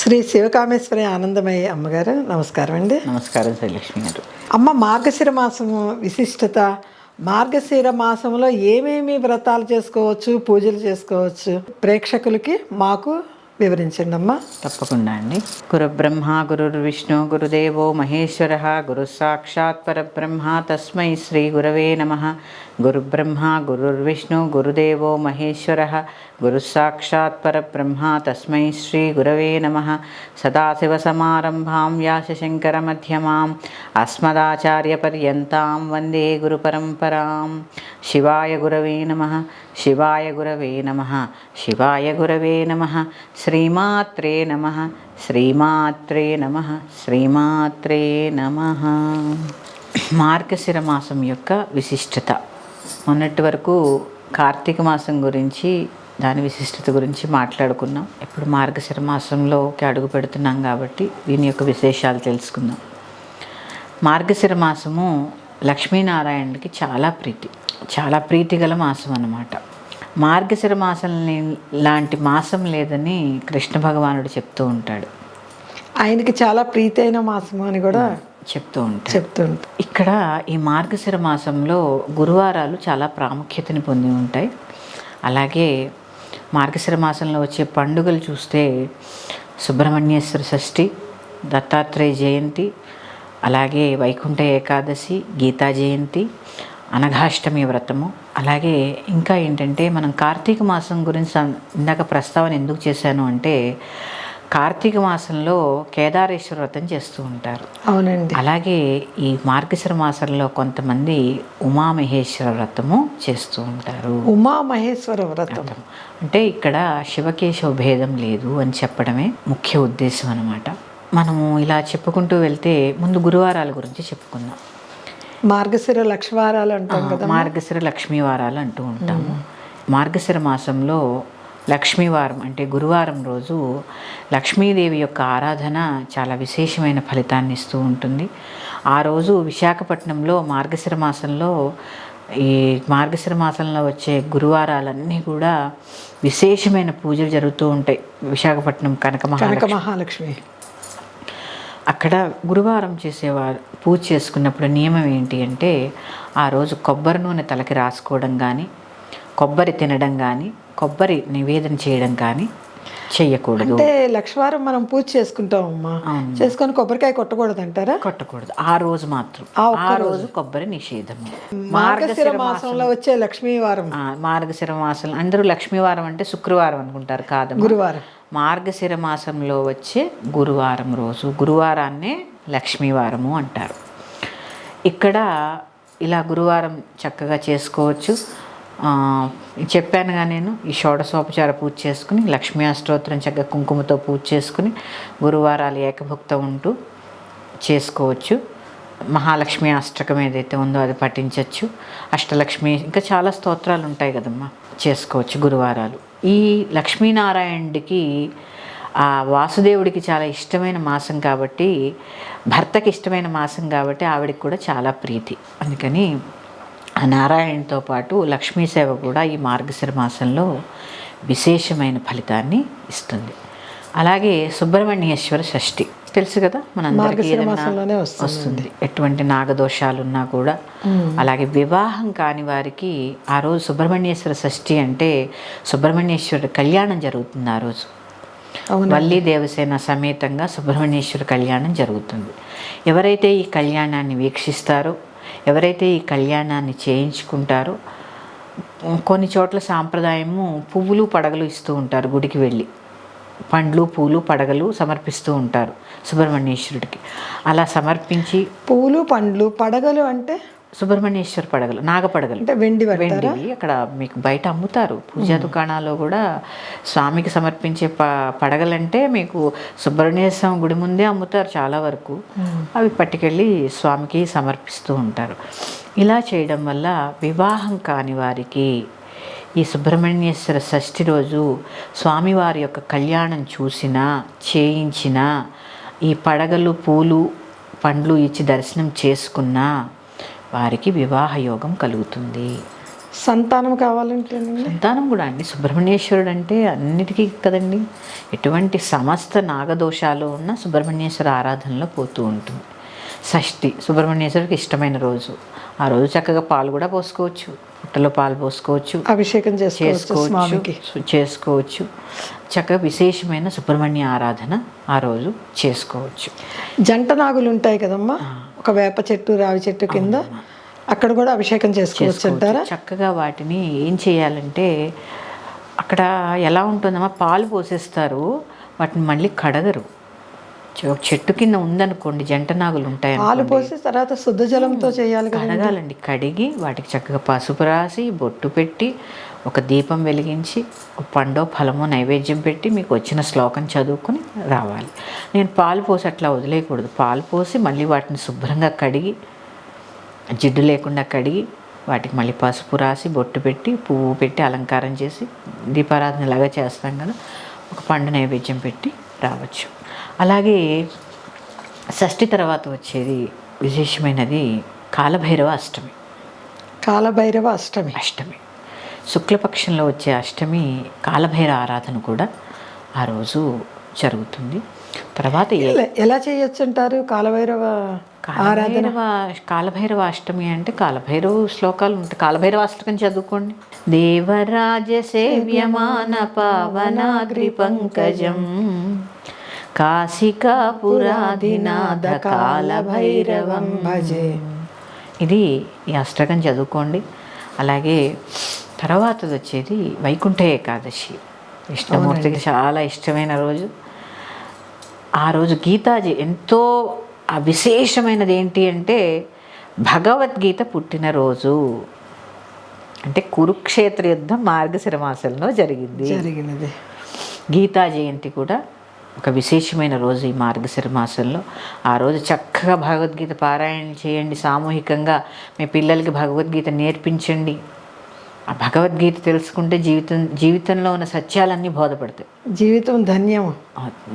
శ్రీ శివకామేశ్వరి ఆనందమయ్య అమ్మగారు నమస్కారం అండి. నమస్కారం శ్రీలక్ష్మి గారు. అమ్మ, మార్గశిర మాసము విశిష్టత, మార్గశిర మాసంలో ఏమేమి వ్రతాలు చేసుకోవచ్చు, పూజలు చేసుకోవచ్చు, ప్రేక్షకులకి మాకు వివరించండి అమ్మా. తప్పకుండా అండి. గురుబ్రహ్మ గురుర్విష్ణు గురుదేవో మహేశ్వర గురు సాక్షాత్ పరబ్రహ్మ తస్మై శ్రీ గురవే నమః. గురుబ్రహ్మ గురుర్విష్ణు గురుదేవో మహేశ్వర గురు సాక్షాత్ పరబ్రహ్మ తస్మై శ్రీ గురవే నమః. సదాశివసమారంభాం వ్యాసశంకరమధ్యమాం అస్మదాచార్యపర్యంతాం వందే గురుపరంపరాం. శివాయ గురవే నమః. శివాయ గురవే నమః. శివాయ గురవే నమః. శ్రీమాత్రే నమః. శ్రీమాత్రే నమః. శ్రీమాత్రే నమః. మార్గశిర మాసం యొక్క విశిష్టత. మొన్నటి వరకు కార్తీక మాసం గురించి, దాని విశిష్టత గురించి మాట్లాడుకున్నాం. ఇప్పుడు మార్గశిర మాసంలోకి అడుగు పెడుతున్నాం కాబట్టి దీని యొక్క విశేషాలు తెలుసుకుందాం. మార్గశిర మాసము లక్ష్మీనారాయణుడికి చాలా ప్రీతి గల మాసం అన్నమాట. మార్గశిర మాసం లాంటి మాసం లేదని కృష్ణ భగవానుడు చెప్తూ ఉంటాడు. ఆయనకి చాలా ప్రీతి అయిన మాసము అని కూడా చెప్తూ ఉంటాడు. ఇక్కడ ఈ మార్గశిర మాసంలో గురువారాలు చాలా ప్రాముఖ్యతని పొంది ఉంటాయి. అలాగే మార్గశిర మాసంలో వచ్చే పండుగలు చూస్తే సుబ్రహ్మణ్యేశ్వర షష్ఠి, దత్తాత్రేయ జయంతి, అలాగే వైకుంఠ ఏకాదశి, గీతా జయంతి, అనఘాష్టమి వ్రతము. అలాగే ఇంకా ఏంటంటే, మనం కార్తీక మాసం గురించి ఇందాక ప్రస్తావన ఎందుకు చేశాను అంటే, కార్తీక మాసంలో కేదారేశ్వర వ్రతం చేస్తూ ఉంటారు. అవునండి. అలాగే ఈ మార్గశిర మాసంలో కొంతమంది ఉమామహేశ్వర వ్రతము చేస్తూ ఉంటారు. ఉమామహేశ్వర వ్రతం అంటే ఇక్కడ శివకేశవ భేదం లేదు అని చెప్పడమే ముఖ్య ఉద్దేశం అన్నమాట. మనము ఇలా చెప్పుకుంటూ వెళ్తే ముందు గురువారాల గురించి చెప్పుకుందాం. మార్గశిర లక్ష్మీవారాలు అంటాం కదా. మార్గశిర లక్ష్మీవారాలు అంటూ ఉంటాము. మార్గశిర మాసంలో లక్ష్మీవారం అంటే గురువారం రోజు లక్ష్మీదేవి యొక్క ఆరాధన చాలా విశేషమైన ఫలితాన్ని ఇస్తూ ఉంటుంది. ఆ రోజు విశాఖపట్నంలో మార్గశిర మాసంలో వచ్చే గురువారాలన్నీ కూడా విశేషమైన పూజలు జరుగుతూ ఉంటాయి. విశాఖపట్నం కనక మహాలక్ష్మి. అక్కడ గురువారం చేసేవారు పూజ చేసుకున్నప్పుడు నియమం ఏంటి అంటే, ఆ రోజు కొబ్బరి నూనె తలకి రాసుకోవడం కానీ, కొబ్బరి తినడం కానీ, కొబ్బరి నివేదన చేయడం కానీ చెయ్యకూడదు. అంటే లక్ష్మీవారం మనం పూజ చేసుకుంటాం అమ్మా, చేసుకొని కొబ్బరికాయ కొట్టకూడదు అంటారా? కొట్టకూడదు. ఆ రోజు మాత్రం, ఆ రోజు కొబ్బరి నిషేధము. మార్గశిర మాసంలో వచ్చే లక్ష్మీవారం. మార్గశిర మాసం అందరూ లక్ష్మీవారం అంటే శుక్రవారం అనుకుంటారు, కాదు, గురువారం. మార్గశిర మాసంలో వచ్చే గురువారం రోజు, గురువారాన్నే లక్ష్మీవారము అంటారు. ఇక్కడ ఇలా గురువారం చక్కగా చేసుకోవచ్చు. చెప్పానుగా నేను, ఈ షోడశోపచార పూజ చేసుకుని, లక్ష్మీ అష్టోత్తరం చక్కగా కుంకుమతో పూజ చేసుకుని గురువారాలు ఏకభుక్త ఉంటూ చేసుకోవచ్చు. మహాలక్ష్మి అష్టకం ఏదైతే ఉందో అది పఠించవచ్చు. అష్టలక్ష్మి, ఇంకా చాలా స్తోత్రాలు ఉంటాయి కదమ్మా, చేసుకోవచ్చు గురువారాలు. ఈ లక్ష్మీనారాయణుడికి, ఆ వాసుదేవుడికి చాలా ఇష్టమైన మాసం కాబట్టి, భర్తకి ఇష్టమైన మాసం కాబట్టి ఆవిడికి కూడా చాలా ప్రీతి. అందుకని ఆ నారాయణతో పాటు లక్ష్మీ సేవ కూడా ఈ మార్గశిర మాసంలో విశేషమైన ఫలితాన్ని ఇస్తుంది. అలాగే సుబ్రహ్మణ్యేశ్వర షష్ఠి తెలుసు కదా మనందరికీ, ఏదైనా వస్తుంది, ఎటువంటి నాగదోషాలున్నా కూడా. అలాగే వివాహం కాని వారికి ఆ రోజు సుబ్రహ్మణ్యేశ్వర షష్ఠి అంటే సుబ్రహ్మణ్యేశ్వరుడు కళ్యాణం జరుగుతుంది. ఆ రోజు వల్లి దేవసేన సమేతంగా సుబ్రహ్మణ్యేశ్వర కళ్యాణం జరుగుతుంది. ఎవరైతే ఈ కళ్యాణాన్ని వీక్షిస్తారో, ఎవరైతే ఈ కళ్యాణాన్ని చేయించుకుంటారో, కొన్ని చోట్ల సాంప్రదాయము పువ్వులు పడగలు ఇస్తూ ఉంటారు. గుడికి వెళ్ళి పండ్లు, పూలు, పడగలు సమర్పిస్తూ ఉంటారు సుబ్రహ్మణ్యేశ్వరుడికి. అలా సమర్పించి పూలు, పండ్లు, పడగలు అంటే సుబ్రహ్మణ్యేశ్వర పడగలు, నాగపడగలు అంటే వెండివి అక్కడ మీకు బయట అమ్ముతారు. పూజా దుకాణాల్లో కూడా స్వామికి సమర్పించే పడగలంటే మీకు సుబ్రహ్మణ్యేశ్వర గుడి ముందే అమ్ముతారు చాలా వరకు. అవి పట్టుకెళ్ళి స్వామికి సమర్పిస్తూ ఉంటారు. ఇలా చేయడం వల్ల వివాహం కాని వారికి ఈ సుబ్రహ్మణ్యేశ్వర షష్ఠి రోజు స్వామివారి యొక్క కళ్యాణం చూసినా, చేయించినా, ఈ పడగలు, పూలు, పండ్లు ఇచ్చి దర్శనం చేసుకున్నా వారికి వివాహ యోగం కలుగుతుంది. సంతానం కావాలంటేనండి సంతానం కూడా అండి, సుబ్రహ్మణ్యేశ్వరుడు అంటే అన్నిటికీ కదండి. ఎటువంటి సమస్త నాగదోషాలు ఉన్న సుబ్రహ్మణ్యేశ్వర ఆరాధనలో పోతూ ఉంటుంది. షష్ఠి సుబ్రహ్మణ్యేశ్వరుడికి ఇష్టమైన రోజు. ఆ రోజు చక్కగా పాలు కూడా పోసుకోవచ్చు, పుట్టలో పాలు పోసుకోవచ్చు, అభిషేకం చేసుకోవచ్చు. చక్కగా విశేషమైన సుబ్రహ్మణ్య ఆరాధన ఆ రోజు చేసుకోవచ్చు. జంట నాగులు ఉంటాయి కదమ్మా, ఒక వేప చెట్టు రావి చెట్టు కింద, అక్కడ కూడా అభిషేకం చేసుకోవచ్చు అంటారా? చక్కగా వాటిని ఏం చేయాలంటే, అక్కడ ఎలా ఉంటుందమ్మా, పాలు పోసేస్తారు, వాటిని మళ్ళీ కడగరు. చెట్టు కింద ఉందనుకోండి, జంట నాగులు ఉంటాయి, పాలు పోసి తర్వాత శుద్ధ జలంతో చేయాలి, కడగాలండి. కడిగి వాటికి చక్కగా పసుపు రాసి బొట్టు పెట్టి ఒక దీపం వెలిగించి ఒక పండో ఫలమో నైవేద్యం పెట్టి మీకు వచ్చిన శ్లోకం చదువుకొని రావాలి. నేను పాలు పోసి అట్లా వదిలేయకూడదు. పాలు పోసి మళ్ళీ వాటిని శుభ్రంగా కడిగి, జిడ్డు లేకుండా కడిగి, వాటికి మళ్ళీ పసుపు రాసి బొట్టు పెట్టి పువ్వు పెట్టి అలంకారం చేసి దీపారాధన లాగా చేస్తాం కదా, ఒక పండు నైవేద్యం పెట్టి రావచ్చు. అలాగే షష్ఠి తర్వాత వచ్చేది విశేషమైనది కాలభైరవ అష్టమి. కాలభైరవ అష్టమి శుక్లపక్షంలో వచ్చే అష్టమి కాలభైరవ ఆరాధన కూడా ఆ రోజు జరుగుతుంది. తర్వాత ఎలా చేయొచ్చు అంటారు కాలభైరవ ఆరాధన? కాలభైరవ అష్టమి అంటే కాలభైరవ శ్లోకాలు ఉంటాయి. కాలభైరవ అష్టకం చదువుకోండి. దేవరాజ సేవ్యమాన పావనాద్రి పంకజం కాశికాపురాధినాథ కాలభైరవం భజే. ఇది ఈ అష్టకం చదువుకోండి. అలాగే తర్వాతది వచ్చేది వైకుంఠ ఏకాదశి. విష్ణుమూర్తికి చాలా ఇష్టమైన రోజు. ఆ రోజు గీతాజీ ఎంతో విశేషమైనది ఏంటి అంటే, భగవద్గీత పుట్టినరోజు. అంటే కురుక్షేత్ర యుద్ధం మార్గశిర మాసంలో జరిగినది. గీతా జయంతి కూడా ఒక విశేషమైన రోజు ఈ మార్గశిర మాసంలో. ఆ రోజు చక్కగా భగవద్గీత పారాయణ చేయండి. సామూహికంగా మీ పిల్లలకి భగవద్గీత నేర్పించండి. ఆ భగవద్గీత తెలుసుకుంటే జీవితంలో ఉన్న సత్యాలన్నీ బోధపడతాయి. జీవితం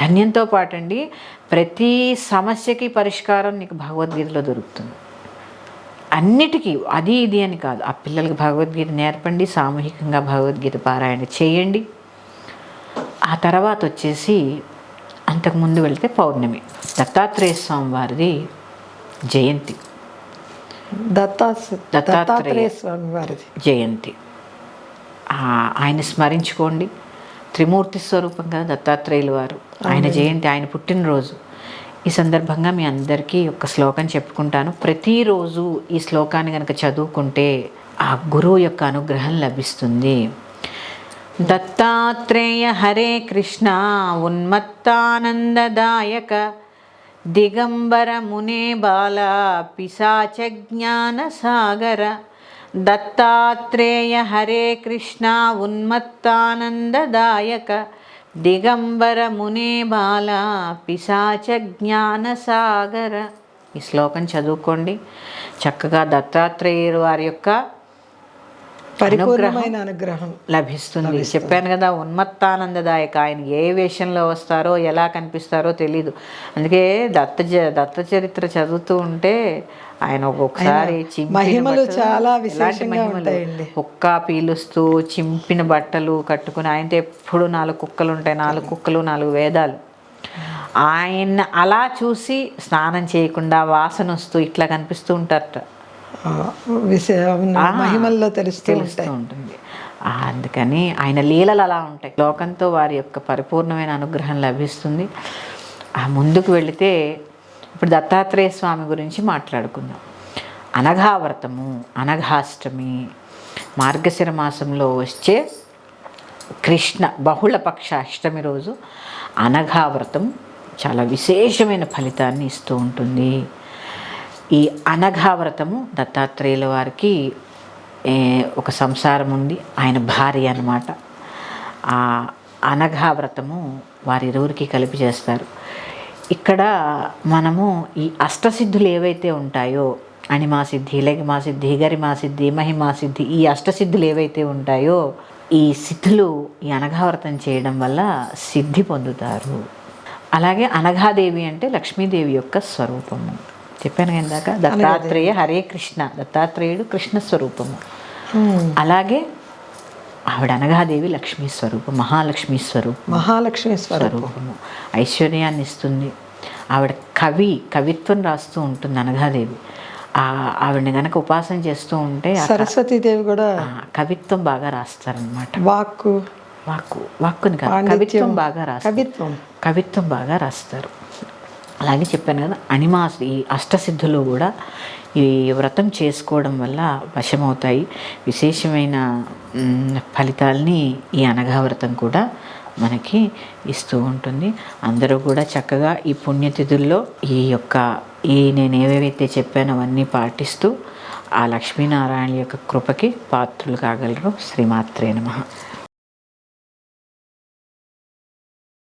ధన్యంతో పాటండి, ప్రతి సమస్యకి పరిష్కారం నీకు భగవద్గీతలో దొరుకుతుంది. అన్నిటికీ అది ఇది అని కాదు, ఆ పిల్లలకి భగవద్గీత నేర్పండి, సామూహికంగా భగవద్గీత పారాయణ చేయండి. ఆ తర్వాత వచ్చేసి అంతకుముందు వెళితే పౌర్ణమి, దత్తాత్రేయ స్వామి వారిది జయంతి. దత్తాత్రేయ స్వామి వారిది జయంతి. ఆయన స్మరించుకోండి. త్రిమూర్తి స్వరూపం కదా దత్తాత్రేయులు వారు. ఆయన జయంతి, ఆయన పుట్టినరోజు. ఈ సందర్భంగా మీ అందరికీ ఒక శ్లోకం చెప్పుకుంటాను. ప్రతిరోజు ఈ శ్లోకాన్ని కనుక చదువుకుంటే ఆ గురువు యొక్క అనుగ్రహం లభిస్తుంది. దత్తాత్రేయ హరే కృష్ణ ఉన్మత్తానందదాయక దిగంబర మునే బాల పిశాచ జ్ఞాన సాగర. దత్తాత్రేయ హరే కృష్ణ ఉన్మత్తానందదాయక దిగంబర మునే బాల పిశాచ జ్ఞాన సాగర. ఈ శ్లోకం చదువుకోండి. చక్కగా దత్తాత్రేయుడు వారి యొక్క పరిపూర్ణమైన అనుగ్రహం లభిస్తుంది. చెప్పాను కదా, ఉన్మత్తానందదాయక. ఆయన ఏ వేషంలో వస్తారో ఎలా కనిపిస్తారో తెలీదు. అందుకే దత్త చరిత్ర చదువుతూ ఉంటే ఆయన ఒక్కొక్కసారి మహిమలు చాలా విశేషంగా ఉంటాయండి. కుక్క పీలుస్తూ చింపిన బట్టలు కట్టుకుని, ఆయనతో ఎప్పుడు 4 కుక్కలు ఉంటాయి, 4 కుక్కలు 4 వేదాలు. ఆయన అలా చూసి స్నానం చేయకుండా వాసన వస్తూ ఇట్లా కనిపిస్తూ ఉంటారట. మహిమల్లో తెలుస్తూ ఉంటుంది. అందుకని ఆయన లీలలు అలా ఉంటాయి. లోకంతో వారి యొక్క పరిపూర్ణమైన అనుగ్రహం లభిస్తుంది. ఆ ముందుకు వెళితే ఇప్పుడు దత్తాత్రేయ స్వామి గురించి మాట్లాడుకుందాం. అనఘావ్రతము, అనఘాష్టమి, మార్గశిర మాసంలో వచ్చే కృష్ణ బహుళపక్ష అష్టమి రోజు అనఘావ్రతం చాలా విశేషమైన ఫలితాన్ని ఇస్తూ ఉంటుంది. ఈ అనఘావ్రతము దత్తాత్రేయుల వారికి ఒక సంసారం ఉంది, ఆయన భార్య అన్నమాట. ఆ అనఘావ్రతము వారిరువురికి కలిపి చేస్తారు. ఇక్కడ మనము ఈ అష్టసిద్ధులు ఏవైతే ఉంటాయో, అణిమాసిద్ధి, లగిమాసిద్ధి, గరిమాసిద్ధి, మహిమాసిద్ధి, ఈ అష్టసిద్ధులు ఏవైతే ఉంటాయో, ఈ సిద్ధులు ఈ అనఘావ్రతం చేయడం వల్ల సిద్ధి పొందుతారు. అలాగే అనఘాదేవి అంటే లక్ష్మీదేవి యొక్క స్వరూపము. చెప్పాను ఇందాక, దత్తాత్రేయ హరే కృష్ణ. దత్తాత్రేయుడు కృష్ణ స్వరూపము. అలాగే ఆవిడ అనగాదేవి లక్ష్మీ స్వరూపం, మహాలక్ష్మీ స్వరూపం, మహాలక్ష్మి స్వరూపము, ఐశ్వర్యాన్ని ఇస్తుంది. ఆవిడ కవిత్వం రాస్తూ ఉంటుంది అనగాదేవి. ఆవిడని కనుక ఉపాసన చేస్తూ ఉంటే సరస్వతీదేవి కూడా కవిత్వం బాగా రాస్తారనమాట. వాక్కుని కాదు, కవిత్వం బాగా రాస్తారు. అలాగే చెప్పాను కదా, ఈ అష్టసిద్ధులు కూడా ఈ వ్రతం చేసుకోవడం వల్ల వశమవుతాయి. విశేషమైన ఫలితాలని ఈ అనగా వ్రతం కూడా మనకి ఇస్తూ ఉంటుంది. అందరూ కూడా చక్కగా ఈ పుణ్యతిథుల్లో నేను ఏవేవైతే చెప్పానో అవన్నీ పాటిస్తూ ఆ లక్ష్మీనారాయణ యొక్క కృపకి పాత్రులు కాగలరు. శ్రీమాత్రే నమః.